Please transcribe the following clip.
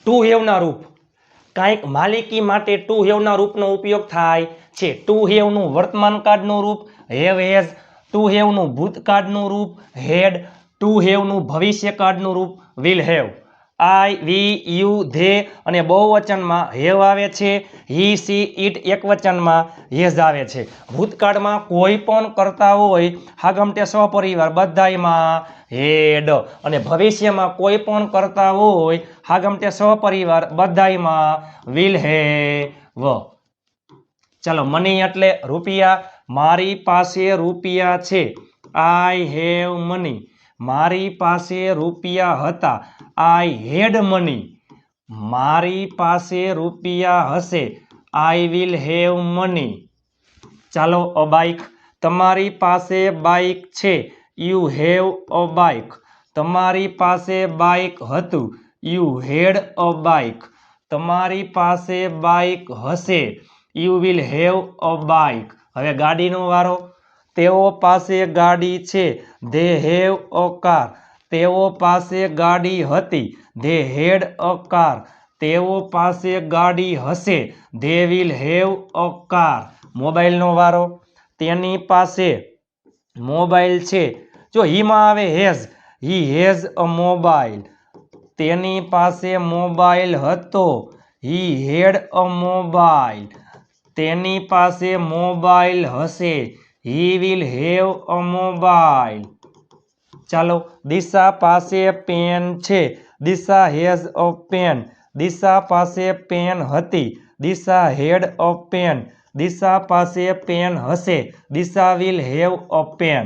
Two હેવના રૂપ કાંઈક માલિકી માટે ટુ હેવના રૂપનો ઉપયોગ થાય છે. ટુ હેવનું વર્તમાન કાળનું રૂપ હેવ હેઝ, ટુ હેવનું ભૂતકાળનું રૂપ હેડ, ટુ હેવનું ભવિષ્યકાળનું રૂપ will have. I, we, you, they અને બહુવચનમાં હેવ આવે છે. હી, સી, ઇટ એકવચનમાં હેઝ આવે છે. ભૂતકાળમાં કોઈ પણ કરતા હોય હાગમટે સહપરિવાર બધાયમાં હેડ અને ભવિષ્યમાં કોઈ પણ કરતા હોય હાગમટે સહપરિવાર બધાયમાં વિલ હેવ. ચાલો, મની એટલે રૂપિયા. મારી પાસે રૂપિયા છે. I have money. મારી પાસે રૂપિયા હતા. આઈ હેડ મની. મારી પાસે રૂપિયા હશે. I will have money. ચાલો, અ બાઇક. તમારી પાસે બાઇક છે. You have a bike. તમારી પાસે બાઇક હતું. You had a bike. તમારી પાસે બાઇક હશે. You will have a bike. હવે ગાડીનો વારો. તેઓ પાસે ગાડી છે. They have a car. તેઓ પાસે ગાડી હતી. They had a car. તેઓ પાસે ગાડી હશે. They will have a car. મોબાઈલનો વારો. તેની પાસે મોબાઈલ છે. જો હીમાં આવે has. He has a mobile. તેની પાસે મોબાઈલ હતો. હી હેડ અ મોબાઈલ. તેની પાસે મોબાઈલ હશે. He will have a mobile. ચાલો, દિશા પાસે પેન છે. દિશા હેઝ અ પેન. દિશા પાસે પેન હતી. દિશા હેડ અ પેન. દિશા પાસે પેન હશે. દિશા વિલ હેવ અ પેન.